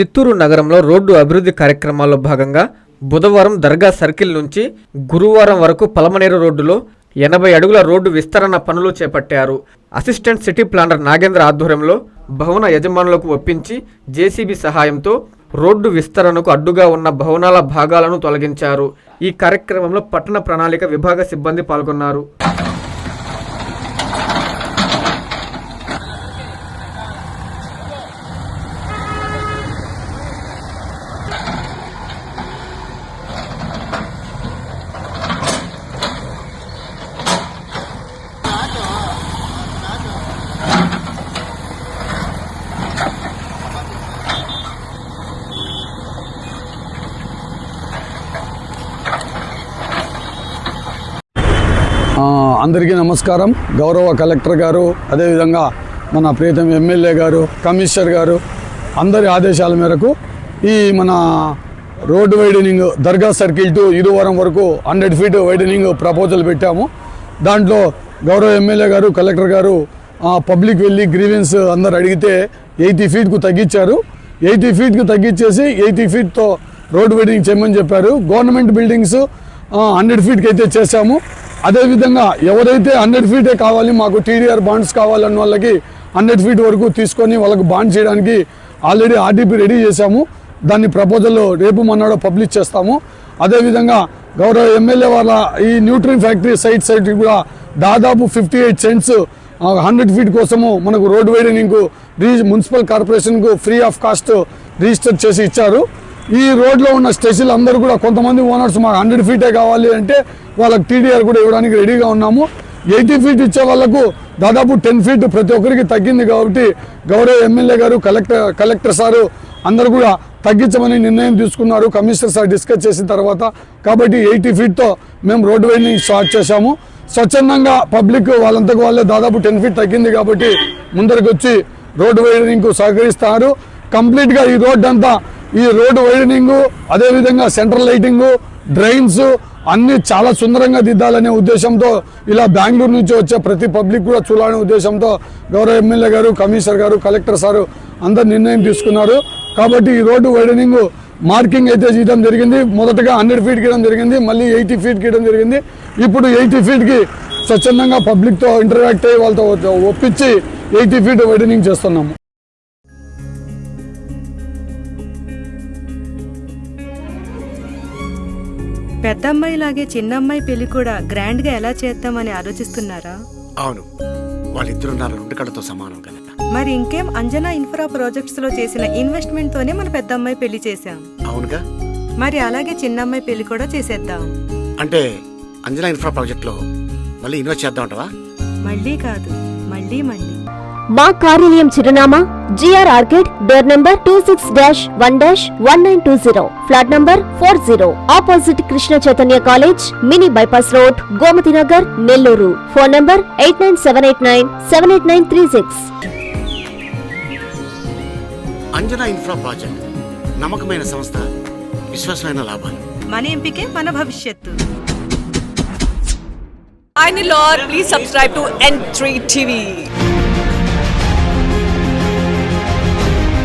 చిత్తూరు నగరంలో రోడ్డు అభివృద్ధి కార్యక్రమాల్లో భాగంగా బుధవారం దర్గా సర్కిల్ నుంచి గురువారం వరకు పలమనేరు రోడ్డులో 80 అడుగుల రోడ్డు విస్తరణ పనులు చేపట్టారు. అసిస్టెంట్ సిటీ ప్లానర్ నాగేంద్ర ఆధ్వర్యంలో భవన యజమానులకు ఒప్పించి జేసీబీ సహాయంతో రోడ్డు విస్తరణకు అడ్డుగా ఉన్న భవనాల భాగాలను తొలగించారు. ఈ కార్యక్రమంలో పట్టణ ప్రణాళిక విభాగ సిబ్బంది పాల్గొన్నారు. అందరికీ నమస్కారం. గౌరవ కలెక్టర్ గారు, అదేవిధంగా మన ప్రియతమ ఎమ్మెల్యే గారు, కమిషనర్ గారు అందరి ఆదేశాల మేరకు ఈ మన road widening Dargah circle to Iruvaram వరకు 100 ఫీట్ వైడనింగ్ ప్రపోజల్ పెట్టాము. దాంట్లో గౌరవ ఎమ్మెల్యే గారు, కలెక్టర్ గారు పబ్లిక్ వెళ్ళి గ్రీవెన్స్ అందరు అడిగితే 80 ఫీట్కు తగ్గించారు. 80 ఫీట్కు తగ్గించేసి 80 ఫీట్తో రోడ్డు వైడనింగ్ చేయమని చెప్పారు. గవర్నమెంట్ బిల్డింగ్స్ 100 ఫీట్కి అయితే చేశాము. అదేవిధంగా ఎవరైతే 100 ఫీటే కావాలి, మాకు టీడీఆర్ బాండ్స్ కావాలన్న వాళ్ళకి 100 ఫీట్ వరకు తీసుకొని వాళ్ళకు బాండ్ చేయడానికి ఆల్రెడీ ఆర్డీపీ రెడీ చేశాము. దాన్ని ప్రపోజల్ రేపు మొన్నడో పబ్లిష్ చేస్తాము. అదేవిధంగా గౌరవ ఎమ్మెల్యే వాళ్ళ ఈ న్యూట్రిన్ ఫ్యాక్టరీ సైట్ కూడా దాదాపు 58 సెంట్స్ 100 ఫీట్ కోసము మనకు రోడ్ వైడనింగ్ మున్సిపల్ కార్పొరేషన్కు ఫ్రీ ఆఫ్ కాస్ట్ రిజిస్టర్ చేసి ఇచ్చారు. ఈ రోడ్లో ఉన్న స్టేషన్లు అందరూ కూడా కొంతమంది ఓనర్స్ మాకు 100 ఫీటే కావాలి అంటే వాళ్ళకి టీడీఆర్ కూడా ఇవ్వడానికి రెడీగా ఉన్నాము. 80 ఫీట్ ఇచ్చే వాళ్ళకు దాదాపు 10 ఫీట్ ప్రతి ఒక్కరికి తగ్గింది కాబట్టి గౌరవ ఎమ్మెల్యే గారు, కలెక్టర్ సారు అందరూ కూడా తగ్గించమని నిర్ణయం తీసుకున్నారు. కమిషనర్ సార్ డిస్కస్ చేసిన తర్వాత కాబట్టి 80 ఫీట్తో మేము రోడ్ వైడనింగ్ స్టార్ట్ చేశాము. స్వచ్ఛందంగా పబ్లిక్ వాళ్ళంతకు వాళ్ళే దాదాపు 10 ఫీట్ తగ్గింది కాబట్టి ముందరికి వచ్చి రోడ్ వైడనింగ్కు సహకరిస్తారు. కంప్లీట్గా ఈ రోడ్ అంతా ఈ రోడ్డు వైడనింగ్, అదేవిధంగా సెంట్రల్ లైటింగ్, డ్రైన్స్ అన్నీ చాలా సుందరంగా దిద్దాలనే ఉద్దేశంతో, ఇలా బెంగళూరు నుంచి వచ్చే ప్రతి పబ్లిక్ కూడా చూడాలనే ఉద్దేశంతో గౌరవ ఎమ్మెల్యే గారు, కమిషనర్ గారు, కలెక్టర్ సారు అందరు నిర్ణయం తీసుకున్నారు. కాబట్టి ఈ రోడ్డు వైడనింగ్ మార్కింగ్ అయితే చేయడం జరిగింది. మొదటగా 100 ఫీట్ గీయడం జరిగింది, మళ్ళీ 80 ఫీట్ గీయడం జరిగింది. ఇప్పుడు 80 ఫీట్కి స్వచ్ఛందంగా పబ్లిక్తో ఇంటరాక్ట్ అయ్యి వాళ్ళతో ఒప్పించి 80 ఫీట్ వైడనింగ్ చేస్తున్నాము. పెద్దమ్మాయిలాగే చిన్నమ్మాయి పెళ్లి కూడా గ్రాండ్ గా ఎలా చేద్దామని ఆలోచిస్తున్నారా? అవును, వాళ్ళిద్దరు నా 2 కళ్ళతో సమానం కదా. మరి ఇంకేం, అంజనా ఇన్ఫ్రా ప్రాజెక్ట్స్ లో చేసిన ఇన్వెస్ట్మెంట్ తోనే మన పెద్దమ్మాయి పెళ్లి చేశాం. అవునుగా, మరి అలాగే చిన్నమ్మాయి పెళ్లి కూడా చేసేద్దాం. అంటే అంజనా ఇన్ఫ్రా ప్రాజెక్ట్ లో మళ్ళీ ఇన్వెస్ట్ చేద్దాం అంటవా? మళ్ళీ కాదు, మళ్ళీ. మా కార్యాలయం చిరునామా GR orchid, door number 26-1-1920, flat number 40, opposite Krishna Chaitanya college, mini bypass road, Gomathi Nagar, Nellore. Phone number 8978978936. Anjana infra project నమ్మకమైన సంస్థ, విశ్వాసమైన లాభాలు. మన ఎంపికే మన భవిష్యత్తు. Please subscribe to N3 TV.